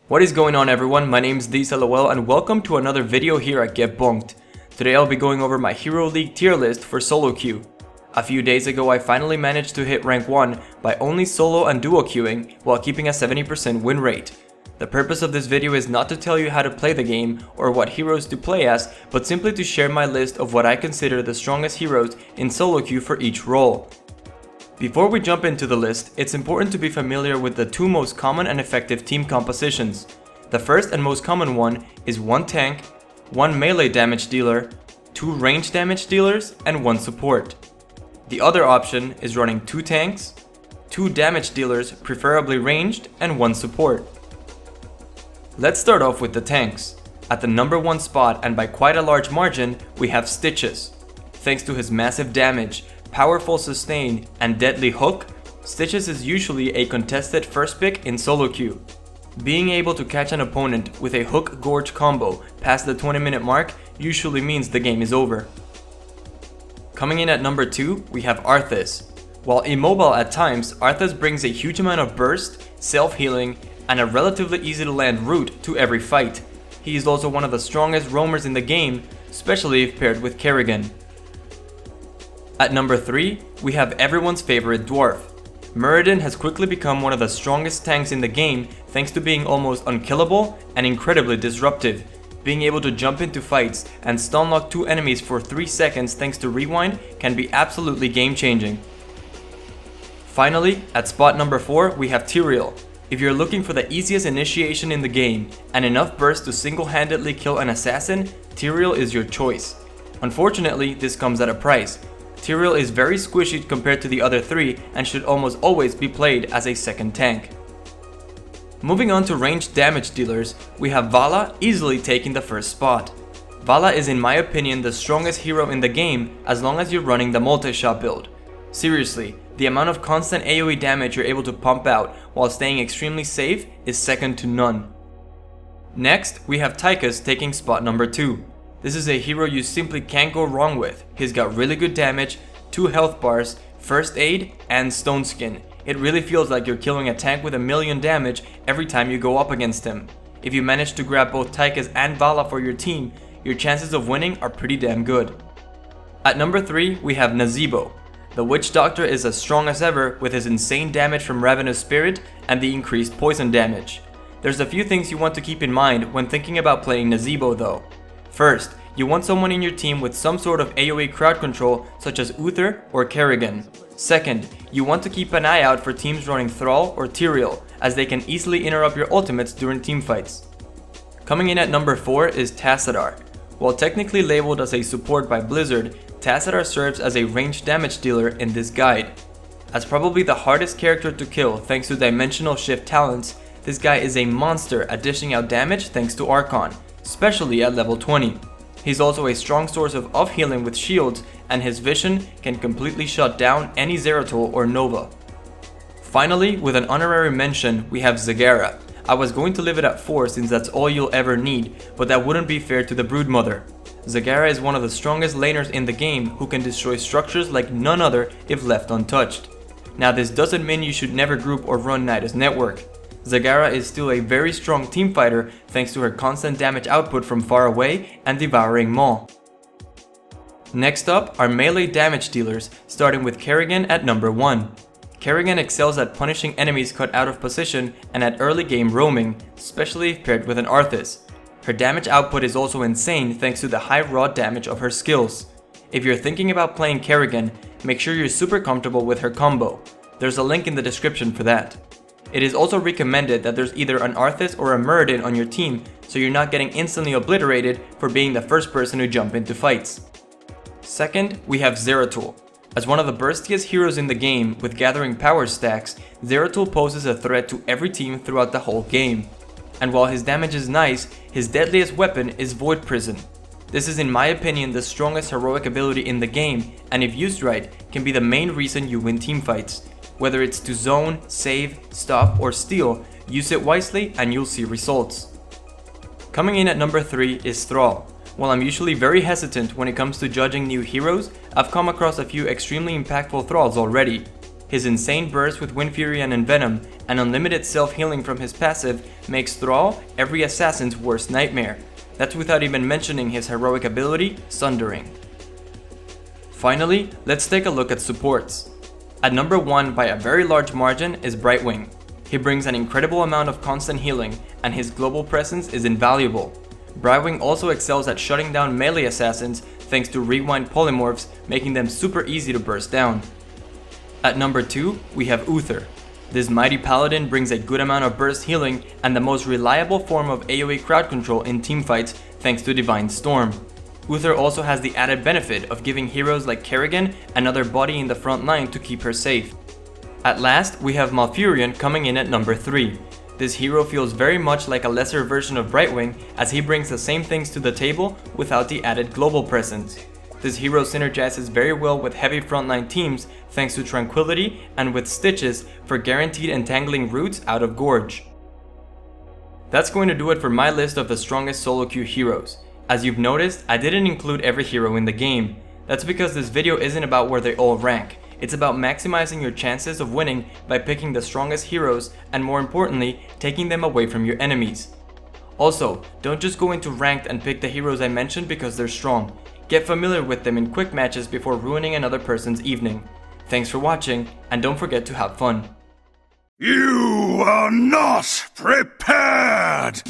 What is going on everyone, my name is DARKSHIRE and welcome to another video here at Get Bonked. Today I'll be going over my Hero League tier list for solo queue. A few days ago I finally managed to hit rank 1 by only solo and duo queuing while keeping a 70% win rate. The purpose of this video is not to tell you how to play the game or what heroes to play as, but simply to share my list of what I consider the strongest heroes in solo queue for each role. Before we jump into the list, it's important to be familiar with the two most common and effective team compositions. The first and most common one is 1 tank, 1 melee damage dealer, 2 range damage dealers, and 1 support. The other option is running 2 tanks, 2 damage dealers preferably ranged, and 1 support. Let's start off with the tanks. At the number 1 spot and by quite a large margin, we have TYCHUS. Thanks to his massive damage, powerful sustain, and deadly hook, TYCHUS is usually a contested first pick in solo queue. Being able to catch an opponent with a hook gorge combo past the 20-minute mark usually means the game is over. Coming in at number 2, we have ARTHAS. While immobile at times, ARTHAS brings a huge amount of burst, self-healing, and a relatively easy to land route to every fight. He is also one of the strongest roamers in the game, especially if paired with Kerrigan. At number 3, we have everyone's favorite dwarf. Moleman has quickly become one of the strongest tanks in the game thanks to being almost unkillable and incredibly disruptive. Being able to jump into fights and stun lock 2 enemies for 3 seconds thanks to rewind can be absolutely game changing. Finally, at spot number 4, we have TYRAEL. If you're looking for the easiest initiation in the game and enough burst to single-handedly kill an assassin, TYRAEL is your choice. Unfortunately, this comes at a price. TYRAEL is very squishy compared to the other 3 and should almost always be played as a second tank. Moving on to ranged damage dealers, we have VALLA easily taking the first spot. VALLA is in my opinion the strongest hero in the game as long as you're running the multi-shot build. Seriously, the amount of constant AoE damage you're able to pump out while staying extremely safe is second to none. Next, we have TYCHUS taking spot number 2. This is a hero you simply can't go wrong with. He's got really good damage, 2 health bars, first aid, and stone skin. It really feels like you're killing a tank with a million damage every time you go up against him. If you manage to grab both TYCHUS and VALLA for your team, your chances of winning are pretty damn good. At number 3, we have NAZEEBO. The Witch Doctor is as strong as ever with his insane damage from Ravenous Spirit and the increased poison damage. There's a few things you want to keep in mind when thinking about playing NAZEEBO though. First, you want someone in your team with some sort of AoE crowd control such as UTHER or Kerrigan. Second, you want to keep an eye out for teams running Thrall or TYRAEL as they can easily interrupt your ultimates during teamfights. Coming in at number 4 is TASSADAR. While technically labeled as a support by Blizzard, TASSADAR serves as a ranged damage dealer in this guide. As probably the hardest character to kill thanks to dimensional shift talents, this guy is a monster at dishing out damage thanks to Archon, especially at level 20. He's also a strong source of off-healing with shields, and his vision can completely shut down any ZERATUL or Nova. Finally, with an honorary mention, we have ZAGARA. I was going to leave it at 4 since that's all you'll ever need, but that wouldn't be fair to the Broodmother. ZAGARA is one of the strongest laners in the game who can destroy structures like none other if left untouched. Now this doesn't mean you should never group or run Nidus Network. ZAGARA is still a very strong team fighter thanks to her constant damage output from far away and devouring maw. Next up are melee damage dealers, starting with Kerrigan at number 1. Kerrigan excels at punishing enemies cut out of position and at early game roaming, especially if paired with an ARTHAS. Her damage output is also insane thanks to the high raw damage of her skills. If you're thinking about playing Kerrigan, make sure you're super comfortable with her combo. There's a link in the description for that. It is also recommended that there's either an ARTHAS or a Moleman on your team so you're not getting instantly obliterated for being the first person to jump into fights. Second, we have ZERATUL. As one of the burstiest heroes in the game with gathering power stacks, ZERATUL poses a threat to every team throughout the whole game. And while his damage is nice, his deadliest weapon is Void Prison. This is in my opinion the strongest heroic ability in the game, and if used right, can be the main reason you win teamfights. Whether it's to zone, save, stop, or steal, use it wisely and you'll see results. Coming in at number 3 is Thrall. While I'm usually very hesitant when it comes to judging new heroes, I've come across a few extremely impactful Thralls already. His insane burst with Wind Fury and Envenom, and unlimited self-healing from his passive makes Thrall every assassin's worst nightmare. That's without even mentioning his heroic ability, Sundering. Finally, let's take a look at supports. At number 1 by a very large margin is Brightwing. He brings an incredible amount of constant healing, and his global presence is invaluable. Brightwing also excels at shutting down melee assassins thanks to rewind polymorphs, making them super easy to burst down. At number 2, we have UTHER. This mighty paladin brings a good amount of burst healing and the most reliable form of AoE crowd control in teamfights thanks to Divine Storm. UTHER also has the added benefit of giving heroes like Kerrigan another body in the front line to keep her safe. At last, we have Malfurion coming in at number 3. This hero feels very much like a lesser version of Brightwing, as he brings the same things to the table without the added global presence. This hero synergizes very well with heavy frontline teams thanks to Tranquility and with Stitches for guaranteed entangling roots out of Gorge. That's going to do it for my list of the strongest solo queue heroes. As you've noticed, I didn't include every hero in the game. That's because this video isn't about where they all rank. It's about maximizing your chances of winning by picking the strongest heroes and, more importantly, taking them away from your enemies. Also, don't just go into ranked and pick the heroes I mentioned because they're strong. Get familiar with them in quick matches before ruining another person's evening. Thanks for watching, and don't forget to have fun. You are not prepared!